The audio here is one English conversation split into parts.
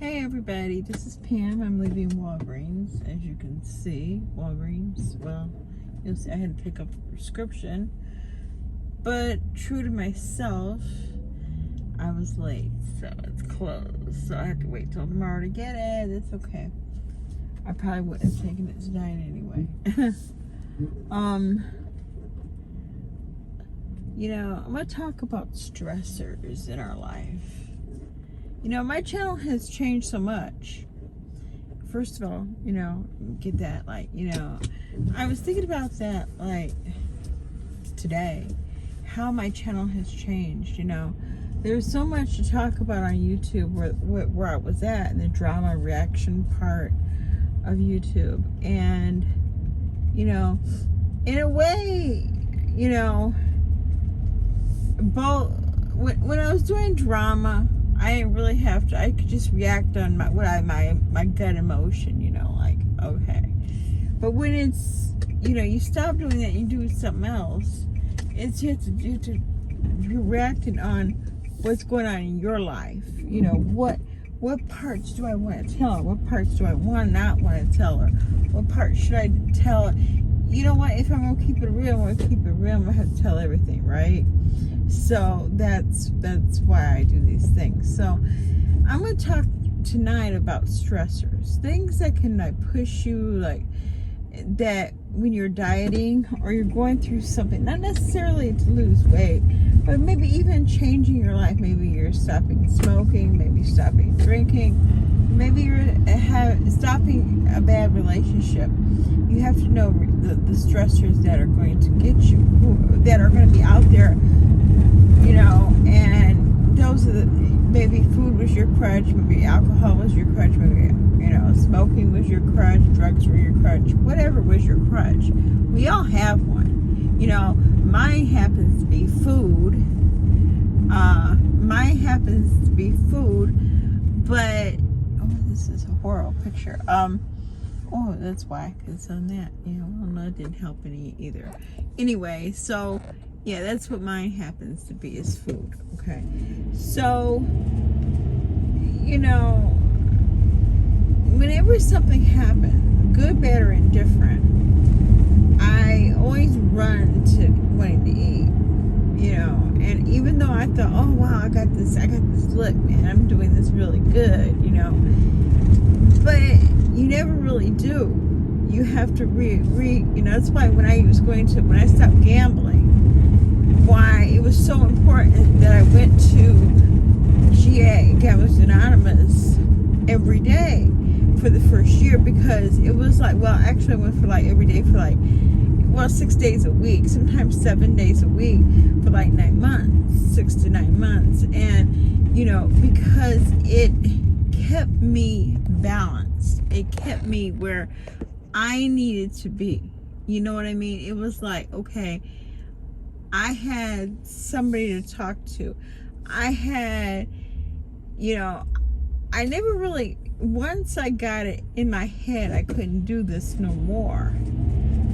Hey everybody, this is Pam. I'm leaving Walgreens. As you can see, Walgreens, well, you'll see I had to pick up a prescription. But true to myself, I was late, so it's closed. So I have to wait till tomorrow to get it. It's okay. I probably wouldn't have taken it tonight anyway. I'm going to talk about stressors in our life. My channel has changed so much. First of all, get that, I was thinking about that, today, how my channel has changed, There's so much to talk about on YouTube where I was at, in the drama reaction part of YouTube. And, in a way, when I was doing drama, I didn't really have to. I could just react on my gut emotion, okay. But when it's, you stop doing that, you do something else. You're reacting on what's going on in your life. What parts do I want to tell her? What parts do I not want to tell her? What parts should I tell her? You know what? If I'm gonna keep it real, I'm gonna have to tell everything, right? So that's why I do these things. So I'm going to talk tonight about stressors, things that can push you, that when you're dieting or you're going through something, not necessarily to lose weight, but maybe even changing your life. Maybe you're stopping smoking, maybe stopping drinking, maybe you're stopping a bad relationship. You have to know the stressors that are going to get you, that are going to be out there, and those are maybe food was your crutch, maybe alcohol was your crutch, maybe, smoking was your crutch, drugs were your crutch, whatever was your crutch. We all have one. Mine happens to be food. But, this is a horrible picture. That's why, because on that, that didn't help any either. Anyway, so, yeah, that's what mine happens to be, is food, okay? So, whenever something happens, good, bad, or indifferent, I always run to wanting to eat, and even though I thought, oh, wow, I got this look, man, I'm doing this really good, but you never really do. You have to that's why when I stopped gambling, why it was so important that I went to GA, Gamblers Anonymous, every day for the first year, because it was actually I went for every day for 6 days a week, sometimes 7 days a week for 9 months, 6 to 9 months. And, because it kept me balanced. It kept me where I needed to be. You know what I mean? It was okay, I had somebody to talk to. I had, I never really, once I got it in my head, I couldn't do this no more.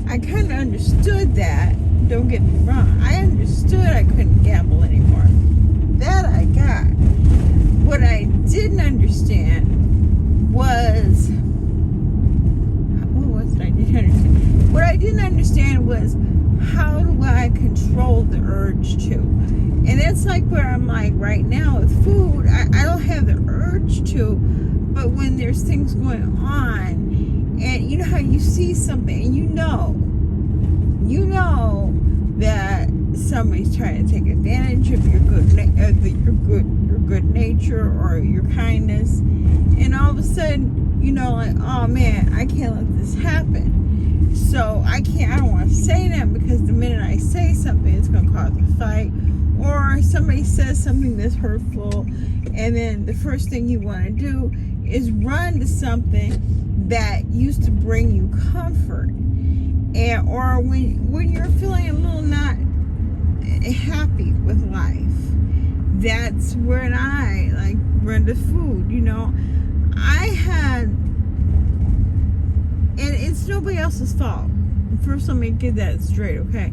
I kind of understood that. Don't get me wrong. I understood I couldn't gamble anymore. That I got. What I didn't understand was, what I didn't understand was, how do I control the urge to? And that's where I'm right now with food, I don't have the urge to, but when there's things going on, and how you see something, and you know that somebody's trying to take advantage of your good nature or your kindness, and all of a sudden, oh man, I can't let this happen. So I don't want to say that, because the minute I say something, it's going to cause a fight, or somebody says something that's hurtful, and then the first thing you want to do is run to something that used to bring you comfort, or when you're feeling a little not happy with life, that's when I run to food. I had, and it's nobody else's fault. First, let me get that straight, okay?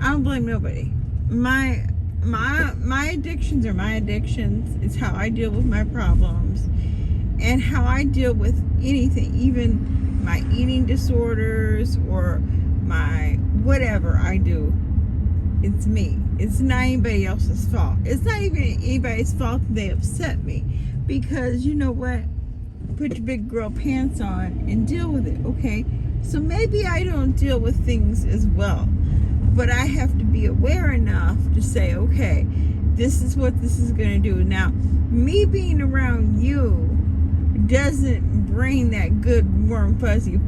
I don't blame nobody. My addictions are my addictions. It's how I deal with my problems. and how I deal with anything, even my eating disorders or my whatever I do. It's me. It's not anybody else's fault. It's not even anybody's fault that they upset me, because you know what? Put your big girl pants on and deal with it, okay? So maybe I don't deal with things as well, but I have to be aware enough to say, okay, this is what this is going to do. Now, me being around you doesn't bring that good, warm, fuzzy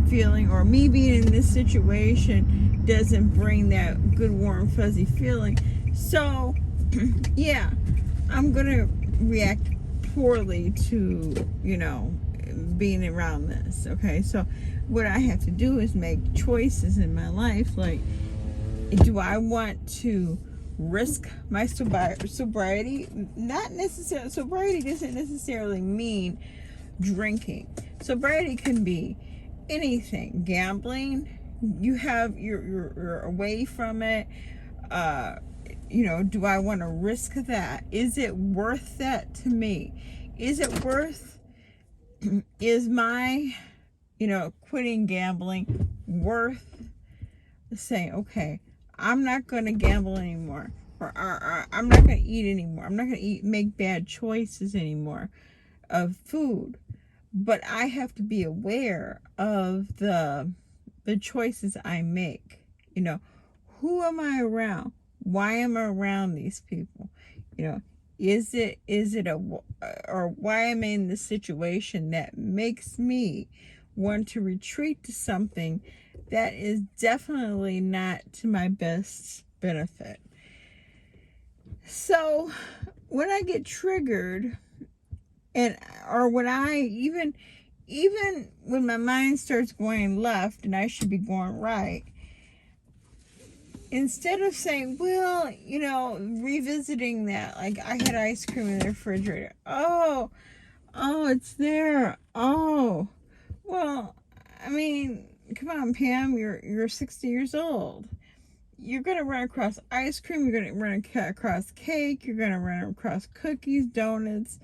feeling, or me being in this situation doesn't bring that good, warm, fuzzy feeling. So, yeah, I'm going to react poorly to, being around this, okay? So what I have to do is make choices in my life, like, do I want to risk my sobriety? Not necessarily, sobriety doesn't necessarily mean drinking. Sobriety can be anything. Gambling, you're away from it. Do I want to risk that? Is it worth that to me? Is it worth, is my, quitting gambling worth saying, okay, I'm not going to gamble anymore, or I'm not going to eat anymore. I'm not going to make bad choices anymore of food. But I have to be aware of the choices I make. Who am I around? Why am I around these people? Is it or why am I in this situation that makes me want to retreat to something that is definitely not to my best benefit? So when I get triggered, or when I even when my mind starts going left and I should be going right, instead of saying, well, revisiting that, like, I had ice cream in the refrigerator. Oh, it's there. Oh, well, I mean, come on, Pam, you're 60 years old. You're going to run across ice cream. You're going to run across cake. You're going to run across cookies, donuts,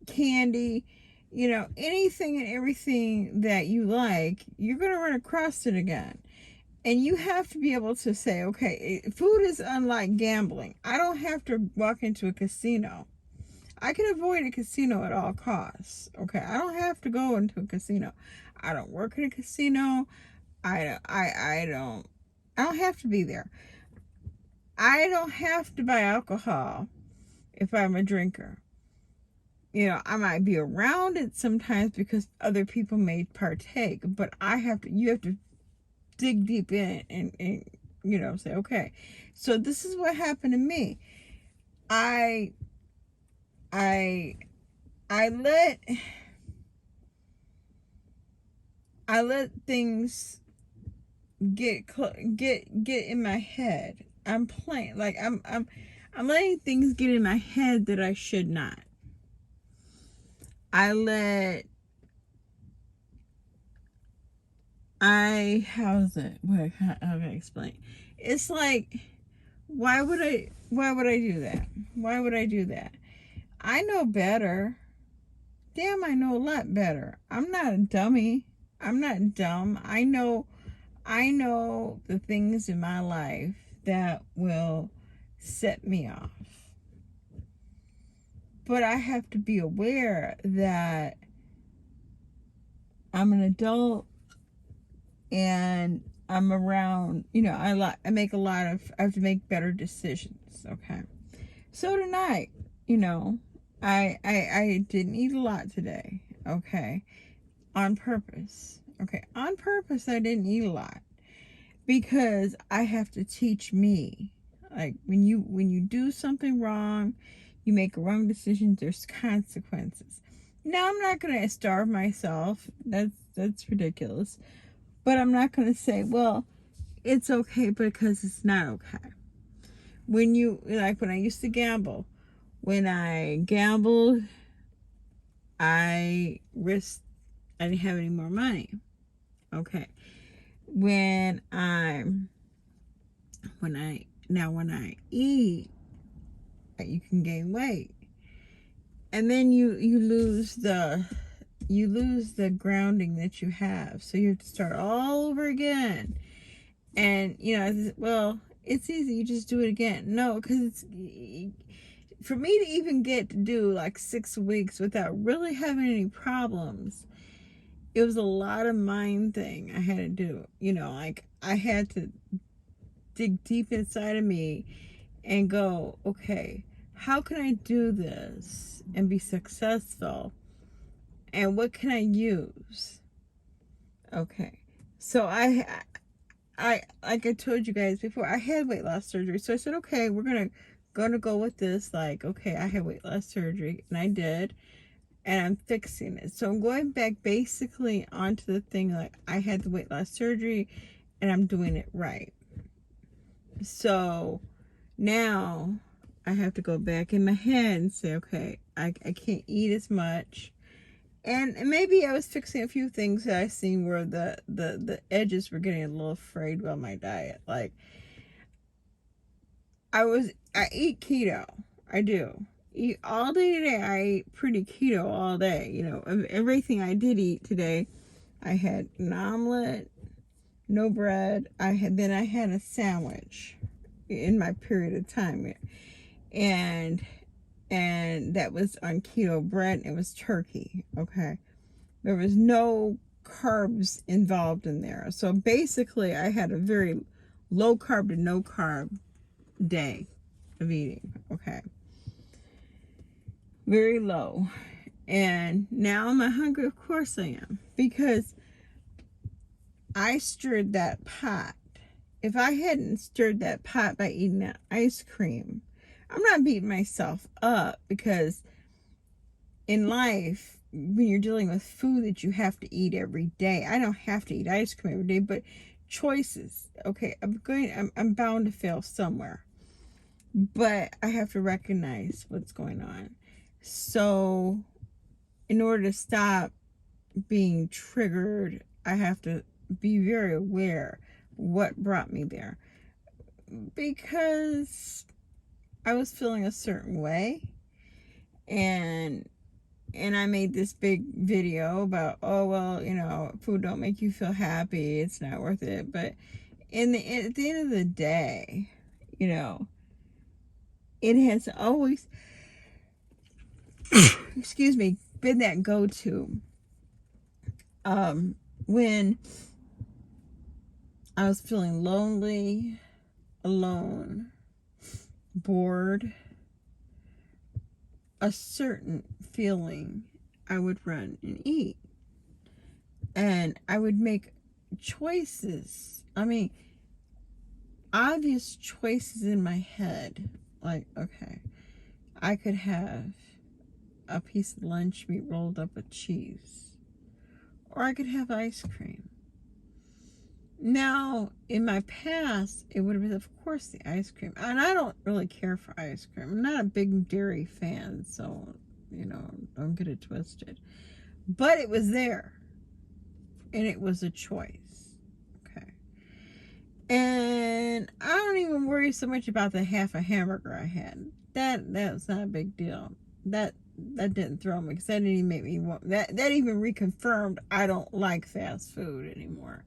candy, anything and everything that you like. You're going to run across it again. And you have to be able to say, okay, food is unlike gambling. I don't have to walk into a casino. I can avoid a casino at all costs. Okay, I don't have to go into a casino. I don't work in a casino. I don't have to be there. I don't have to buy alcohol if I'm a drinker. I might be around it sometimes because other people may partake, but you have to dig deep in and say, okay, so this is what happened to me. I let things get in my head. I'm playing, like, I'm letting things get in my head that I should not. How's it? How can I explain? It's like, why would I do that? Why would I do that? I know better. Damn, I know a lot better. I'm not a dummy. I'm not dumb. I know the things in my life that will set me off. But I have to be aware that I'm an adult and I'm around, I make I have to make better decisions, okay? So tonight, I didn't eat a lot today, okay? On purpose, okay? On purpose, I didn't eat a lot because I have to teach me. Like, when you do something wrong, you make a wrong decision, there's consequences. Now, I'm not going to starve myself. That's ridiculous. But I'm not going to say, well, it's okay, because it's not okay. When I used to gamble, when I gambled, I risked, I didn't have any more money. Okay. When I eat, you can gain weight. And then you lose the you lose the grounding that you have. So you have to start all over again. And, you know, well, it's easy. You just do it again. No, because it's, for me to even get to do like 6 weeks without really having any problems, it was a lot of mind thing I had to do. You know, like I had to dig deep inside of me and go, okay, how can I do this and be successful? And what can I use? Okay. So I like I told you guys before, I had weight loss surgery. So I said, okay, we're gonna go with this. Like, okay, I had weight loss surgery, and I did, and I'm fixing it. So I'm going back basically onto the thing like I had the weight loss surgery, and I'm doing it right. So now I have to go back in my head and say, okay, I can't eat as much. And maybe I was fixing a few things that I seen where the edges were getting a little frayed by my diet. Like I eat keto. I do. Eat all day today. I ate pretty keto all day. You know, of everything I did eat today, I had an omelet, no bread. I had a sandwich in my period of time. And that was on keto bread. It was turkey. Okay. There was no carbs involved in there. So basically I had a very low carb to no carb day of eating. Okay. Very low. And now am I hungry? Of course I am. Because I stirred that pot. If I hadn't stirred that pot by eating that ice cream, I'm not beating myself up, because in life, when you're dealing with food that you have to eat every day, I don't have to eat ice cream every day, but choices. Okay, I'm bound to fail somewhere, but I have to recognize what's going on. So in order to stop being triggered, I have to be very aware what brought me there, because I was feeling a certain way, and I made this big video about, oh, well, you know, food don't make you feel happy, it's not worth it. But at the end of the day, you know, it has always excuse me, been that go-to. When I was feeling lonely, alone, bored, a certain feeling, I would run and eat. And I would make choices. I mean, obvious choices in my head. Like, okay, I could have a piece of lunch meat rolled up with cheese, or I could have ice cream. Now, in my past, it would have been, of course, the ice cream. And I don't really care for ice cream. I'm not a big dairy fan, so, you know, don't get it twisted. But it was there. And it was a choice. Okay. And I don't even worry so much about the half a hamburger I had. That's not a big deal. That didn't throw me, because that didn't even make me want, that even reconfirmed I don't like fast food anymore.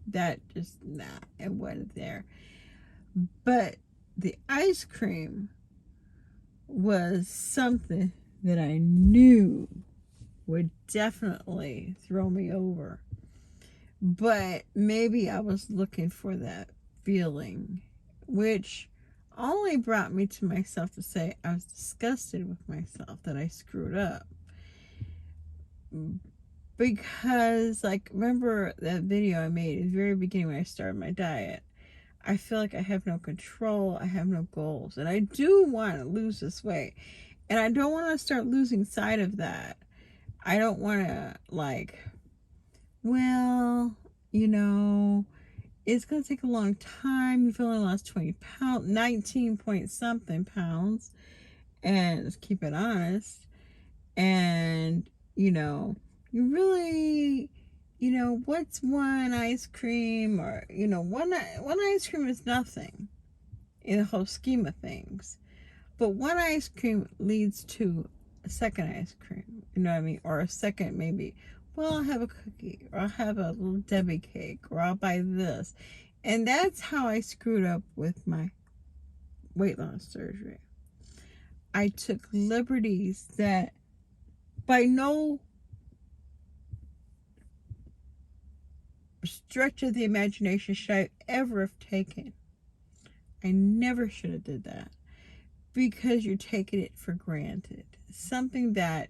That just, nah, it wasn't there. But the ice cream was something that I knew would definitely throw me over. But maybe I was looking for that feeling, which only brought me to myself to say I was disgusted with myself that I screwed up. Because, like, remember that video I made at the very beginning when I started my diet? I feel like I have no control, I have no goals, and I do want to lose this weight. And I don't want to start losing sight of that. I don't want to, like, well, you know, it's going to take a long time. You've only lost 20 pounds, 19 point something pounds. And let's keep it honest. And, you know, you really, you know, what's one ice cream? Or, you know, one ice cream is nothing in the whole scheme of things. But one ice cream leads to a second ice cream, you know what I mean? Or a second, maybe, well, I'll have a cookie, or I'll have a little Debbie cake, or I'll buy this. And that's how I screwed up with my weight loss surgery. I took liberties that by no stretch of the imagination should I ever have taken. I never should have did that, because you're taking it for granted. Something that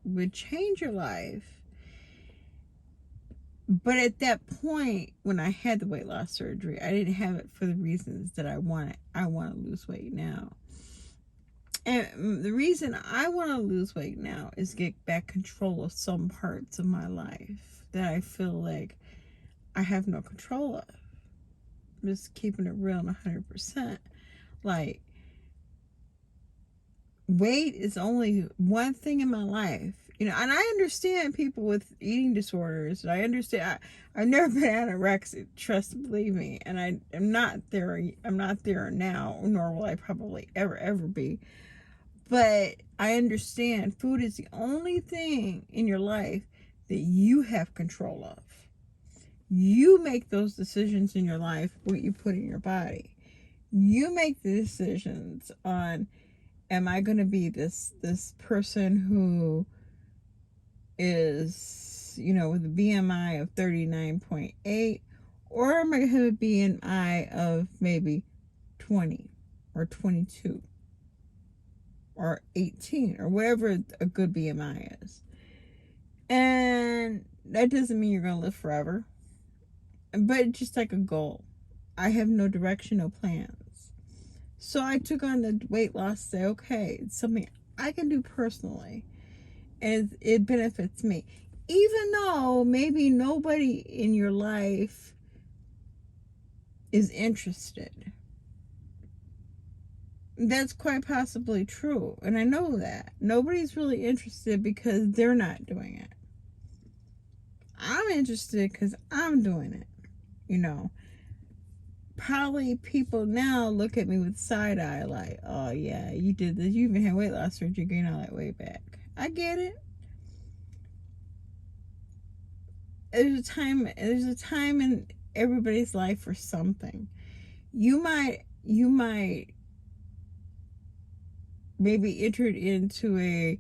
would change your life. But at that point, when I had the weight loss surgery, I didn't have it for the reasons that I wanted. I want to lose weight now. And the reason I want to lose weight now is get back control of some parts of my life that I feel like I have no control of. Just keeping it real and 100%. Like, weight is only one thing in my life, you know. And I understand people with eating disorders, and I understand. I've never been anorexic, trust believe me, and I'm not there. I'm not there now, nor will I probably ever be. But I understand food is the only thing in your life that you have control of. You make those decisions in your life, what you put in your body. You make the decisions on, am I going to be this person who is, you know, with a BMI of 39.8, or am I going to have a BMI of maybe 20 or 22 or 18 or whatever a good BMI is. And that doesn't mean you're going to live forever, but it's just like a goal. I have no direction, no plans. So I took on the weight loss, say, okay, it's something I can do personally, and it benefits me. Even though maybe nobody in your life is interested. That's quite possibly true. And I know that. Nobody's really interested because they're not doing it. I'm interested because I'm doing it. You know, probably people now look at me with side eye like, oh yeah, you did this. You even had weight loss surgery, gain all that weight back. I get it. There's a time in everybody's life for something. You might maybe entered into a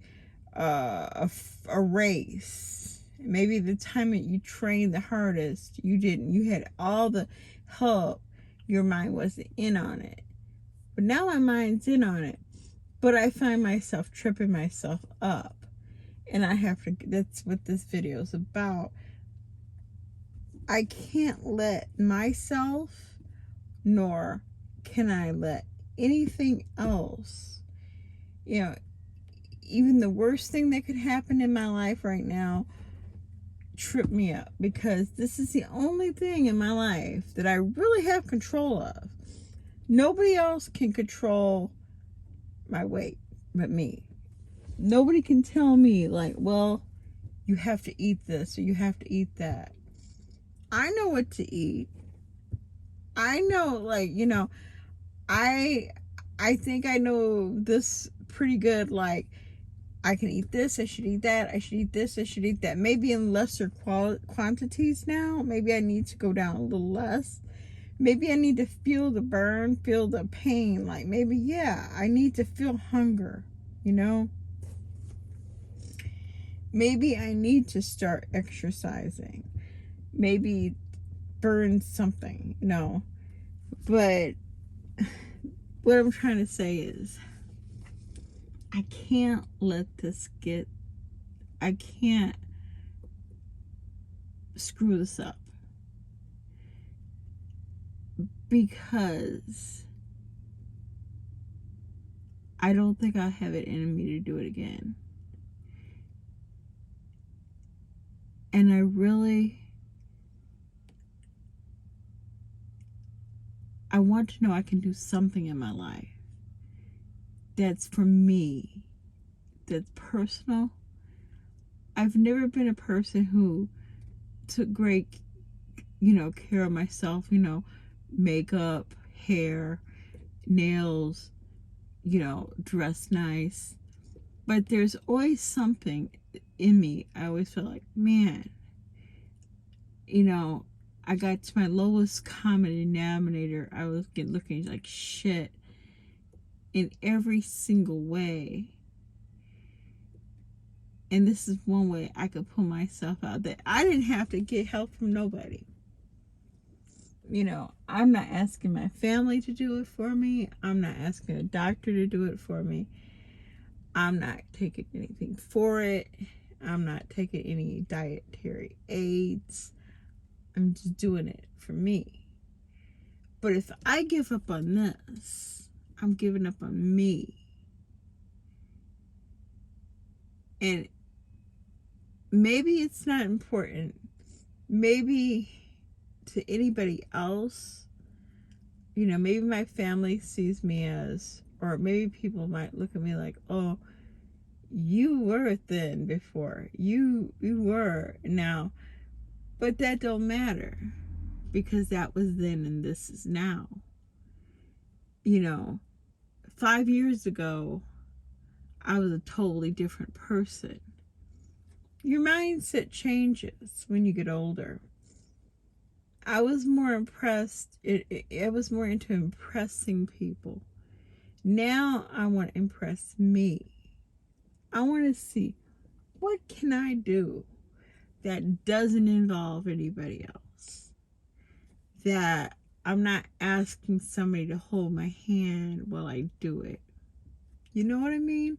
race. Maybe the time that you trained the hardest, you had all the help. Your mind wasn't in on it. But now my mind's in on it. But I find myself tripping myself up. And I have to, that's what this video is about. I can't let myself, nor can I let anything else, you know, even the worst thing that could happen in my life right now, trip me up, because this is the only thing in my life that I really have control of. Nobody else can control my weight but me. Nobody can tell me like, well, you have to eat this or you have to eat that. I know what to eat. I know, like, you know, I think I know this pretty good. Like, I can eat this, I should eat that, I should eat this, I should eat that. Maybe in lesser quantities now. Maybe I need to go down a little less. Maybe I need to feel the burn, feel the pain. Like, maybe, yeah, I need to feel hunger, you know? Maybe I need to start exercising. Maybe burn something, you know? But what I'm trying to say is, I can't let this get, I can't screw this up, because I don't think I'll have it in me to do it again. And I want to know I can do something in my life that's for me, that's personal. I've never been a person who took great, you know, care of myself, you know, makeup, hair, nails, you know, dress nice. But there's always something in me. I always feel like, man, I got to my lowest common denominator. I was looking like shit in every single way. And this is one way I could pull myself out, that I didn't have to get help from nobody. I'm not asking my family to do it for me. I'm not asking a doctor to do it for me. I'm not taking anything for it. I'm not taking any dietary aids. I'm just doing it for me. But if I give up on this, I'm giving up on me. And maybe it's not important. Maybe to anybody else, maybe my family sees me as, or maybe people might look at me like, oh, you were thin before. You were now. But that don't matter, because that was then and this is now. 5 years ago, I was a totally different person. Your mindset changes when you get older. I was more impressed. I was more into impressing people. Now I want to impress me. I want to see, what can I do that doesn't involve anybody else? That I'm not asking somebody to hold my hand while I do it. You know what I mean?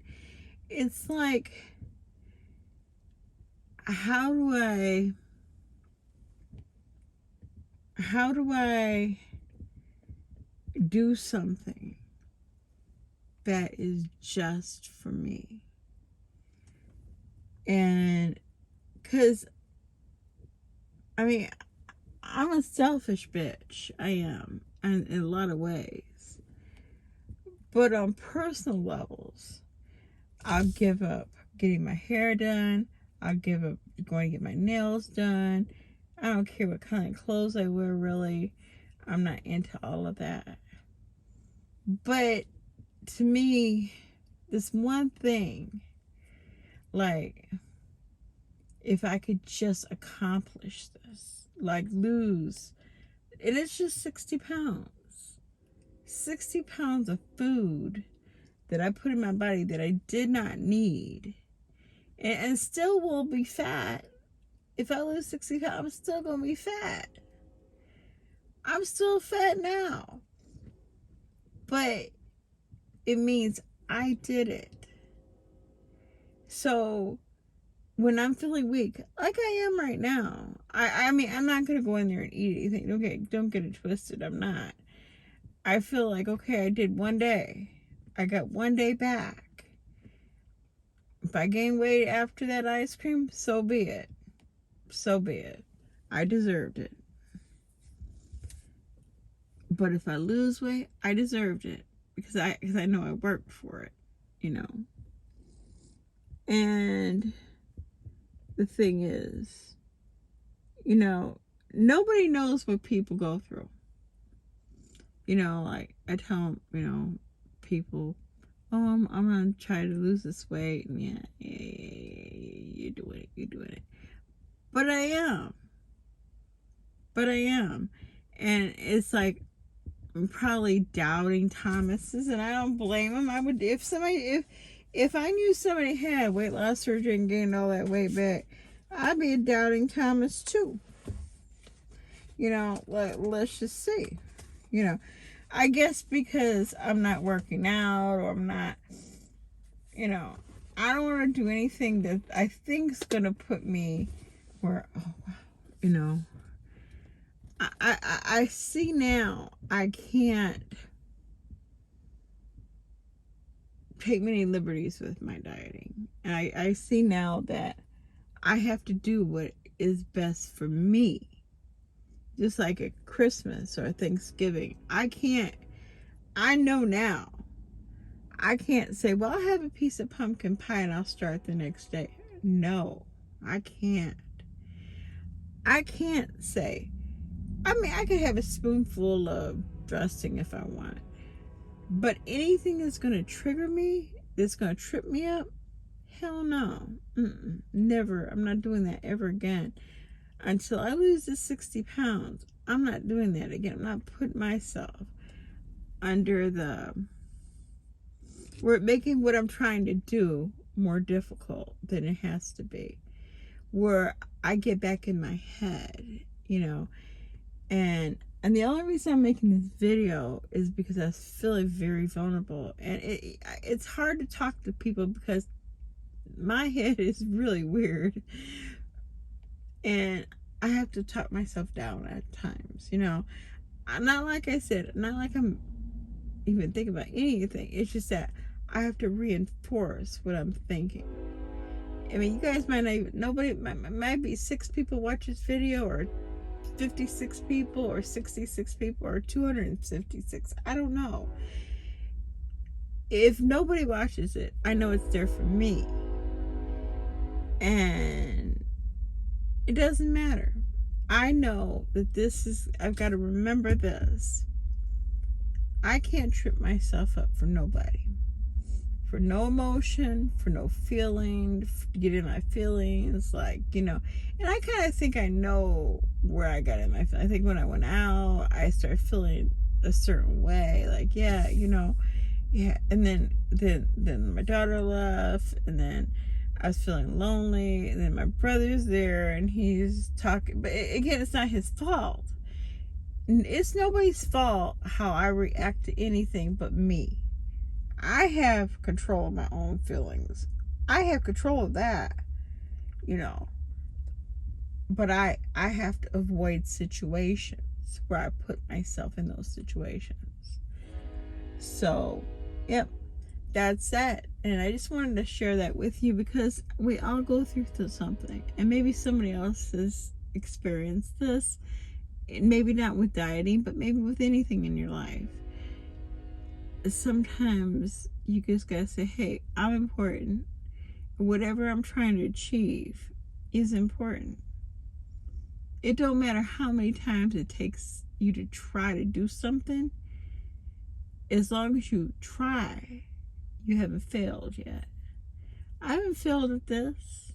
It's like, how do I do something that is just for me? And because, I'm a selfish bitch. I am, and in a lot of ways. But on personal levels, I'll give up getting my hair done. I'll give up going to get my nails done. I don't care what kind of clothes I wear, really. I'm not into all of that. But to me, this one thing, like, if I could just accomplish this, like lose, and it's just 60 pounds. 60 pounds of food that I put in my body that I did not need, and still will be fat. If I lose 60 pounds, I'm still going to be fat. I'm still fat now. But it means I did it. So when I'm feeling weak, like I am right now, I'm not going to go in there and eat anything. Okay, don't get it twisted. I'm not. I feel like, okay, I did one day. I got one day back. If I gain weight after that ice cream, so be it. So be it. I deserved it. But if I lose weight, I deserved it. Because I know I worked for it. And the thing is, nobody knows what people go through. Like I tell people, oh, I'm gonna try to lose this weight, and yeah, you're doing it. But I am, and it's like, I'm probably doubting Thomas's, and I don't blame him. I would, if I knew somebody had weight loss surgery and gained all that weight back, I'd be a doubting Thomas too. Let's just see. I guess because I'm not working out, or I'm not, I don't want to do anything that I think is going to put me where, I see now I can't take many liberties with my dieting. And I see now that I have to do what is best for me. Just like at Christmas or Thanksgiving. I know now. I can't say, well, I'll have a piece of pumpkin pie and I'll start the next day. No, I can't. I can't say. I could have a spoonful of dressing if I want. But anything that's going to trigger me, that's going to trip me up, Hell no. Never. I'm not doing that ever again. Until I lose the 60 pounds, I'm not doing that again. I'm not putting myself under we're making what I'm trying to do more difficult than it has to be. Where I get back in my head, and the only reason I'm making this video is because I was feeling very vulnerable, and it's hard to talk to people because my head is really weird, and I have to talk myself down at times. Not like I said, not like I'm even thinking about anything. It's just that I have to reinforce what I'm thinking. I mean, you guys might not even, nobody, might be 6 people watch this video, or 56 people, or 66 people, or 256. I don't know. If nobody watches it, I know it's there for me. And it doesn't matter. I know that I've got to remember this. I can't trip myself up for nobody. For no emotion, for no feeling, to get in my feelings, and I kind of think I know where I got in my feelings. I think when I went out, I started feeling a certain way, yeah, and then my daughter left, and then I was feeling lonely, and then my brother's there, and he's talking, but again, it's not his fault. It's nobody's fault how I react to anything but me. I have control of my own feelings. I have control of that, but I have to avoid situations where I put myself in those situations. So, yep, that's that. And I just wanted to share that with you because we all go through something, and maybe somebody else has experienced this. Maybe not with dieting, but maybe with anything in your life. Sometimes you just gotta say, hey, I'm important. Whatever I'm trying to achieve is important. It don't matter how many times it takes you to try to do something. As long as you try, you haven't failed yet. I haven't failed at this.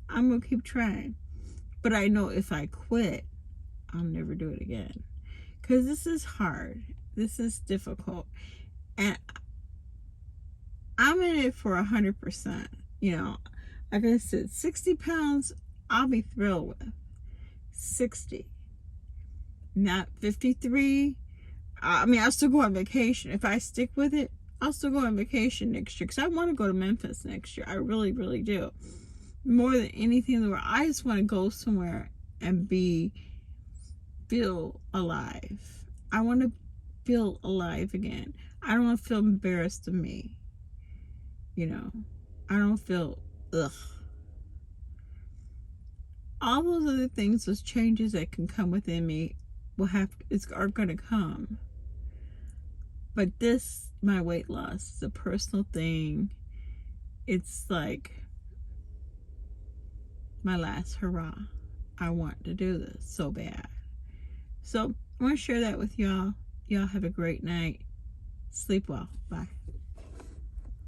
I'm gonna keep trying. But I know if I quit, I'll never do it again. Because this is hard. This is difficult. And I'm in it for 100%. Like I said, 60 pounds, I'll be thrilled with. 60. Not 53. I'll still go on vacation. If I stick with it, I'll still go on vacation next year. Because I want to go to Memphis next year. I really, really do. More than anything in the world. I just want to go somewhere and feel alive. I want to feel alive again. I don't want to feel embarrassed of me. I don't feel ugh. All those other things, those changes that can come within me are gonna come. But my weight loss is a personal thing. It's like my last hurrah. I want to do this so bad. So I want to share that with y'all. Y'all have a great night. Sleep well. Bye.